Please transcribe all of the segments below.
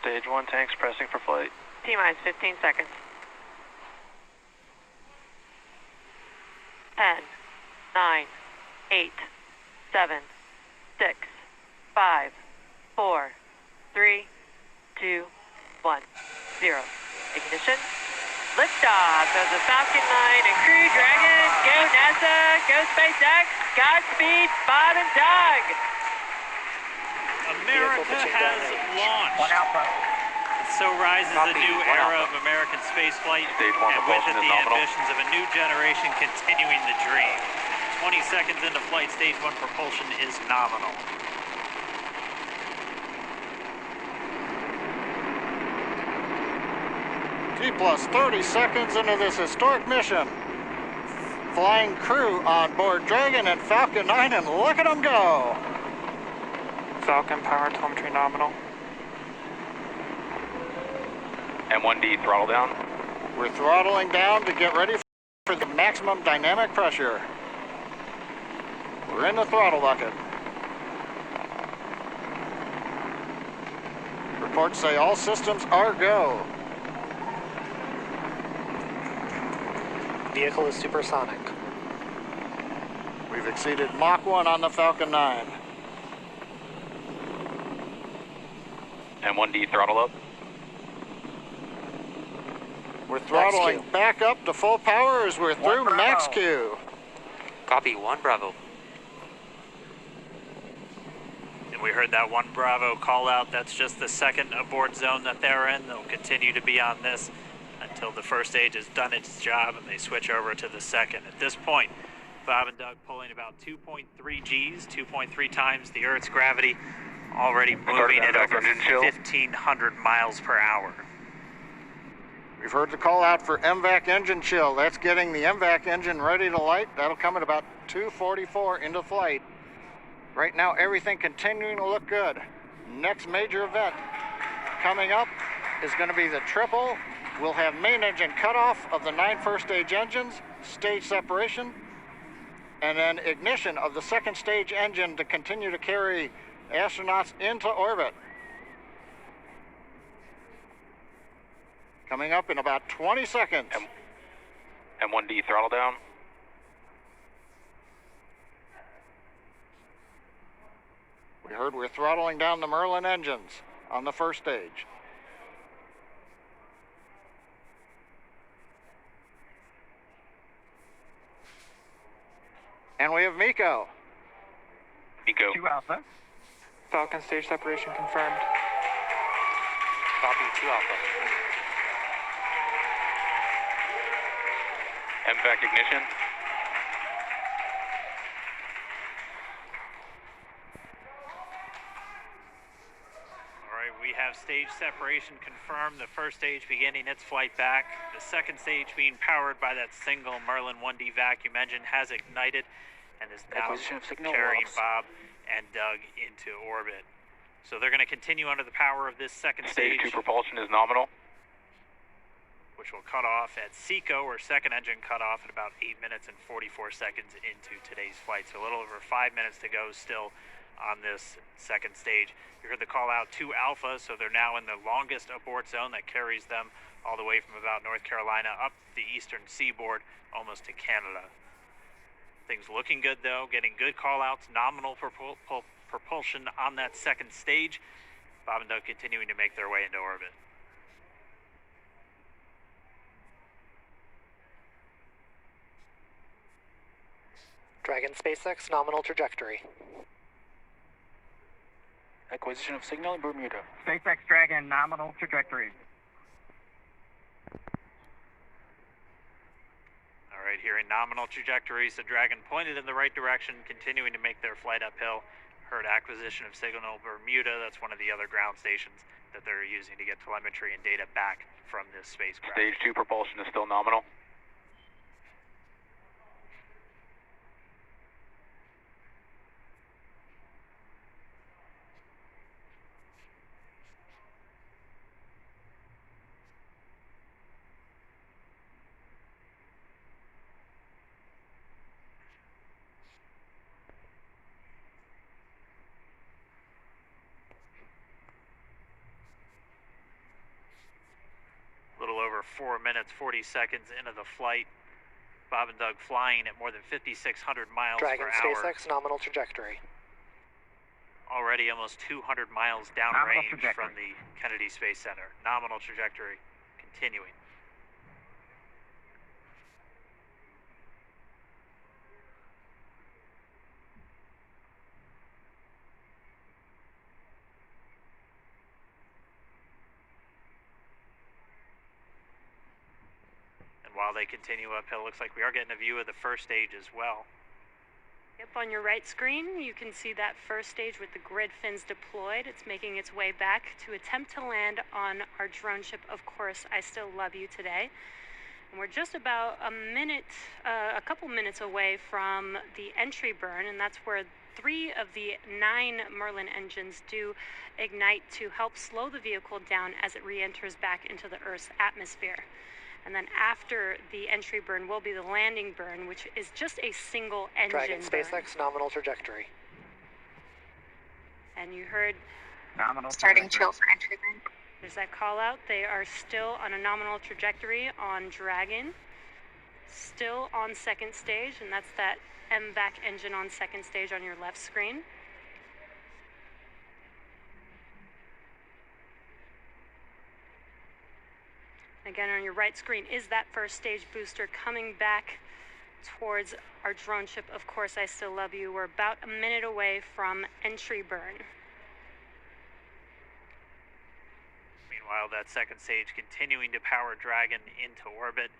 Stage 1 tanks pressing for flight. T-minus 15 seconds. 10, 9, 8, 7, 6, 5, 4, 3, 2, 1, 0. Ignition. Liftoff of the Falcon 9 and Crew Dragon. Go NASA, go SpaceX, Godspeed, Bob and Doug. America has launched. And so rises a new era of American spaceflight, and with it the ambitions of a new generation continuing the dream. 20 seconds into flight, stage 1 propulsion is nominal. T plus 30 seconds into this historic mission. Flying crew on board Dragon and Falcon 9, and look at them go. Falcon power telemetry nominal. M1D throttle down. We're throttling down to get ready for the maximum dynamic pressure. We're in the throttle bucket. Reports say all systems are go. Vehicle is supersonic. We've exceeded Mach 1 on the Falcon 9. M1D throttle up. We're throttling back up to full power as we're through max Q. Copy, 1 Bravo. And we heard that 1 Bravo call out. That's just the second abort zone that they're in. They'll continue to be on this until the first stage has done its job and they switch over to the second. At this point, Bob and Doug pulling about 2.3 Gs, 2.3 times the Earth's gravity, already moving at over 1,500 miles per hour. We've heard the call out for MVAC engine chill. That's getting the MVAC engine ready to light. That'll come at about 2:44 into flight. Right now, everything continuing to look good. Next major event coming up is going to be the triple. We'll have main engine cutoff of the 9 first stage engines, stage separation, and then ignition of the second stage engine to continue to carry astronauts into orbit. Coming up in about 20 seconds. M1D throttle down. We heard we're throttling down the Merlin engines on the first stage. And we have MECO. MECO. 2 Alpha. Falcon stage separation confirmed. Copy, 2 Alpha. MVAC ignition. All right, we have stage separation confirmed. The first stage beginning its flight back. The second stage being powered by that single Merlin 1D vacuum engine has ignited and is now carrying Bob and Doug into orbit. So they're going to continue under the power of this second stage. Stage 2 propulsion is nominal. Which will cut off at SECO, or second engine cut off, at about 8 minutes and 44 seconds into today's flight. So a little over 5 minutes to go still on this second stage. You heard the call out 2 Alpha, so they're now in the longest abort zone that carries them all the way from about North Carolina up the eastern seaboard, almost to Canada. Things looking good though, getting good call outs, nominal propulsion on that second stage. Bob and Doug continuing to make their way into orbit. Dragon SpaceX, nominal trajectory. Acquisition of signal in Bermuda. SpaceX Dragon, nominal trajectory. All right, here in nominal trajectories, the Dragon pointed in the right direction, continuing to make their flight uphill. Heard acquisition of signal Bermuda. That's one of the other ground stations that they're using to get telemetry and data back from this spacecraft. Stage 2 propulsion is still nominal. 4 minutes, 40 seconds into the flight. Bob and Doug flying at more than 5,600 miles Dragon per hour. SpaceX nominal trajectory. Already almost 200 miles downrange from the Kennedy Space Center. Nominal trajectory continuing. And while they continue uphill, looks like we are getting a view of the first stage as well. Yep, on your right screen, you can see that first stage with the grid fins deployed. It's making its way back to attempt to land on our drone ship, Of Course I Still Love You, today. And we're just about a couple minutes away from the entry burn, and that's where 3 of the 9 Merlin engines do ignite to help slow the vehicle down as it re-enters back into the Earth's atmosphere. And then after the entry burn will be the landing burn, which is just a single engine Dragon burn. SpaceX nominal trajectory. And you heard Nominal Starting trajectory. chill for entry burn. there's that call out. They are still on a nominal trajectory on Dragon. Still on second stage, and that's that MVAC engine on second stage on your left screen. Again, on your right screen is that first stage booster coming back towards our drone ship, Of Course I Still Love You. We're about a minute away from entry burn. Meanwhile, that second stage continuing to power Dragon into orbit.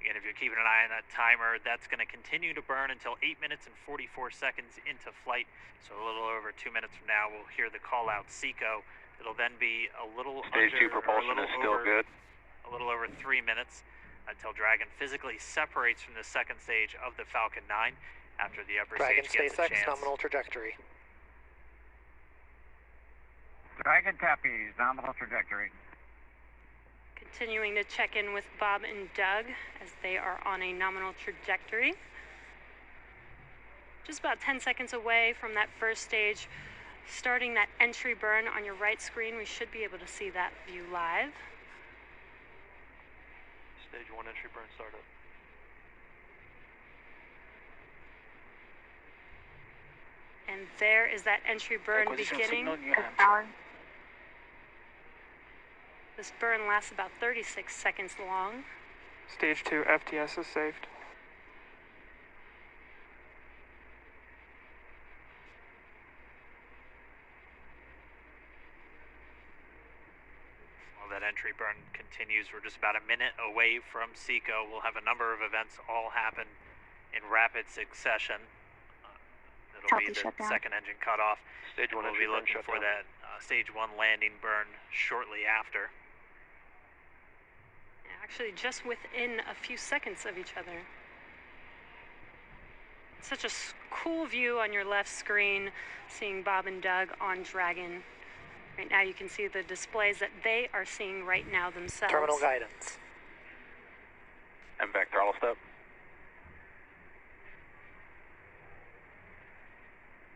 Again, if you're keeping an eye on that timer, that's going to continue to burn until 8 minutes and 44 seconds into flight. So a little over 2 minutes from now, we'll hear the call out SECO. It'll then be a little Stage 2 propulsion is still good. A little over 3 minutes until Dragon physically separates from the second stage of the Falcon 9 after the upper Dragon stage gets a SpaceX chance. nominal trajectory. Dragon copies. Nominal trajectory. Continuing to check in with Bob and Doug as they are on a nominal trajectory. Just about 10 seconds away from that first stage, starting that entry burn on your right screen. We should be able to see that view live. Stage 1 entry burn startup. And there is that entry burn Acquisition of beginning. signal, New Hampshire. Power. This burn lasts about 36 seconds long. Stage 2 FTS is saved. While that entry burn continues, we're just about a minute away from SECO. We'll have a number of events all happen in rapid succession. It'll Copy, be the shutdown. second engine cutoff. Stage 1 We'll entry be burn looking for shutdown. that stage 1 landing burn shortly after. Actually, just within a few seconds of each other. Such a cool view on your left screen, seeing Bob and Doug on Dragon. Right now you can see the displays that they are seeing right now themselves. Terminal guidance. MVAC throttle step.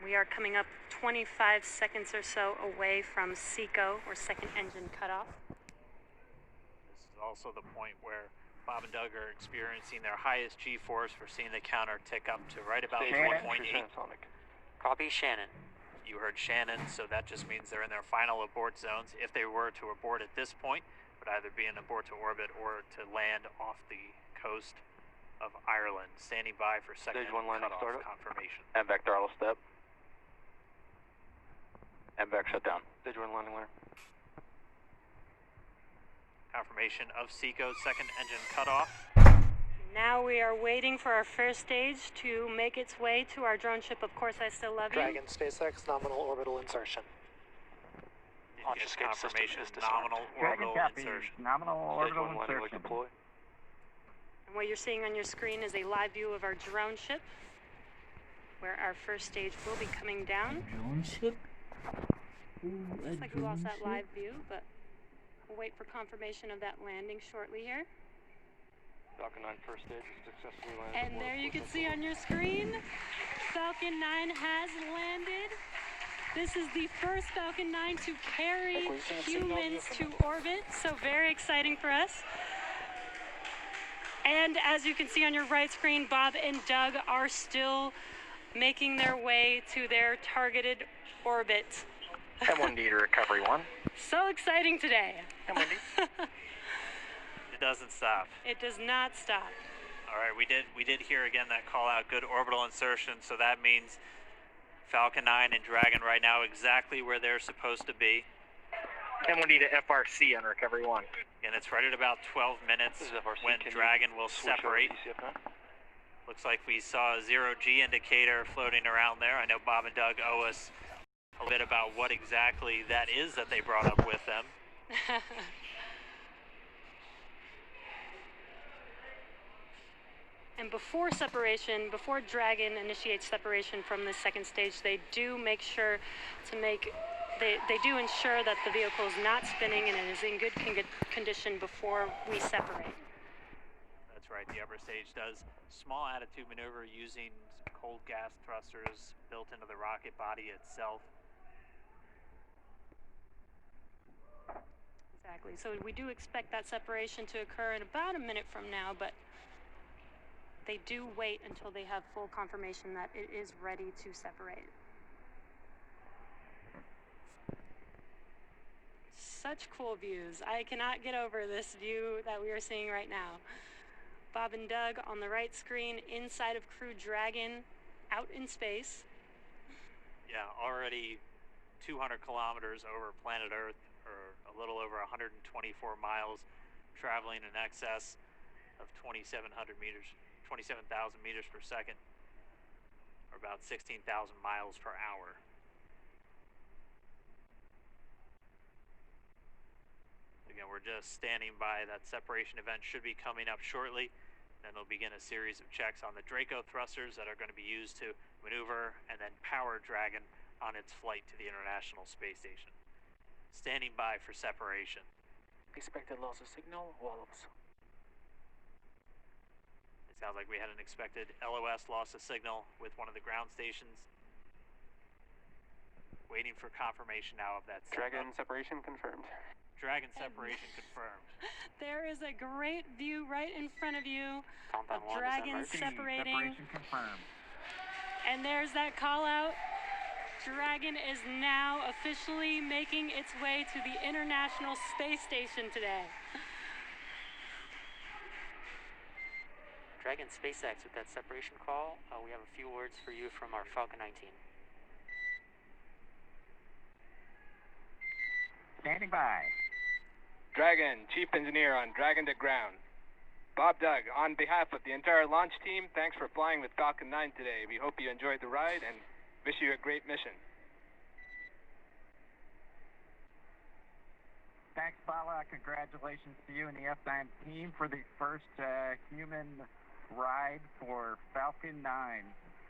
We are coming up 25 seconds or so away from SECO, or second engine cutoff. This is also the point where Bob and Doug are experiencing their highest G-force. We're seeing the counter tick up to right about Stage 1 1.8. transonic. Copy Shannon. You heard Shannon, so that just means they're in their final abort zones. If they were to abort at this point, it would either be an abort to orbit or to land off the coast of Ireland. Standing by for second Stage 1 landing cutoff startup. confirmation. MVAC throttle step. MVAC shutdown. Stage 1 landing ladder. Confirmation of SECO's second engine cutoff. Now we are waiting for our first stage to make its way to our drone ship, Of Course I Still Love You. Dragon SpaceX nominal orbital insertion. Launch Get escape system confirmation is disarmed. nominal Dragon orbital copies. insertion. Nominal Stage orbital 1 landing leg insertion. deploy. And what you're seeing on your screen is a live view of our drone ship, where our first stage will be coming down. Drone ship? Ooh, Looks like we lost that live view, but we'll wait for confirmation of that landing shortly here. Falcon 9 first stage is successfully landed. And there you can see on your screen, Falcon 9 has landed. This is the first Falcon 9 to carry humans to orbit, so very exciting for us. And as you can see on your right screen, Bob and Doug are still making their way to their targeted orbit. M1D to Recovery 1. So exciting today. M1D. It doesn't stop. It does not stop. All right, we did hear again that call out, good orbital insertion, so that means Falcon 9 and Dragon right now exactly where they're supposed to be. M1D to FRC on Recovery 1. And it's right at about 12 minutes This is FRC. when Can you Dragon will switch over separate. to TCF9? Looks like we saw a 0G indicator floating around there. I know Bob and Doug owe us a bit about what exactly that is that they brought up with them. And before separation, before Dragon initiates separation from the second stage, they do make sure to they do ensure that the vehicle is not spinning and it is in good condition before we separate. That's right, the upper stage does small attitude maneuver using cold gas thrusters built into the rocket body itself. Exactly, so we do expect that separation to occur in about a minute from now, but they do wait until they have full confirmation that it is ready to separate. Such cool views. I cannot get over this view that we are seeing right now. Bob and Doug on the right screen, inside of Crew Dragon, out in space. Yeah, already 200 kilometers over planet Earth, or a little over 124 miles, traveling in excess of 2,700 meters. 27,000 meters per second, or about 16,000 miles per hour. Again, we're just standing by. That separation event should be coming up shortly. Then they'll begin a series of checks on the Draco thrusters that are going to be used to maneuver and then power Dragon on its flight to the International Space Station. Standing by for separation. Expected loss of signal, Wallops. It sounds like we had an expected LOS loss of signal with one of the ground stations. Waiting for confirmation now of that Dragon separation confirmed. Dragon separation confirmed. There is a great view right in front of you Countdown of 1 Dragon December. separating. Separation confirmed. And there's that call out. Dragon is now officially making its way to the International Space Station today. Dragon SpaceX with that separation call. We have a few words for you from our Falcon 19. Standing by. Dragon, Chief Engineer on Dragon to Ground. Bob Doug, on behalf of the entire launch team, thanks for flying with Falcon 9 today. We hope you enjoyed the ride and wish you a great mission. Thanks, Bala. Congratulations to you and the F9 team for the first human ride for Falcon 9.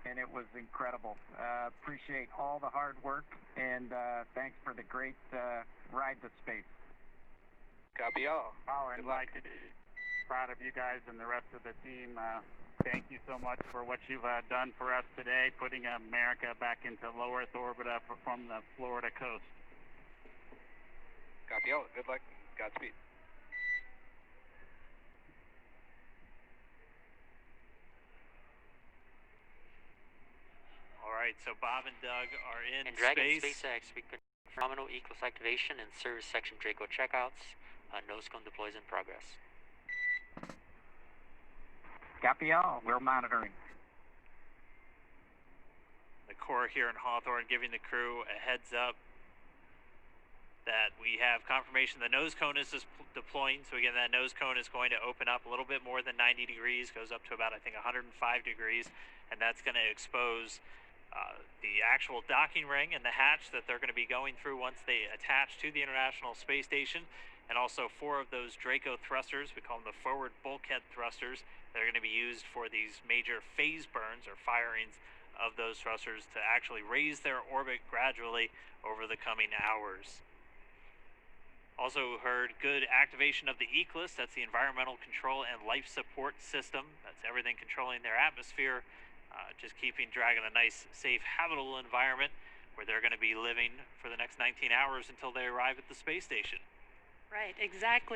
And it was incredible. Appreciate all the hard work, and thanks for the great ride to space. Copy all. Oh, and Mike, proud of you guys and the rest of the team. Thank you so much for what you've done for us today, putting America back into low Earth orbit from the Florida coast. Copy all. Good luck. Godspeed. All right, so Bob and Doug are in And Dragon space. SpaceX, we confirm nominal Eclipse activation and service section Draco checkouts. Nose cone deploys in progress. Copy all. We're monitoring. The Corps here in Hawthorne giving the crew a heads up that we have confirmation the nose cone is deploying. So again, that nose cone is going to open up a little bit more than 90 degrees, goes up to about, I think, 105 degrees, and that's going to expose the actual docking ring and the hatch that they're going to be going through once they attach to the International Space Station, and also 4 of those Draco thrusters, we call them the forward bulkhead thrusters, that are going to be used for these major phase burns or firings of those thrusters to actually raise their orbit gradually over the coming hours. Also heard good activation of the ECLIS, that's the Environmental Control and Life Support System. That's everything controlling their atmosphere, just keeping Dragon a nice, safe, habitable environment where they're going to be living for the next 19 hours until they arrive at the space station. Right, exactly.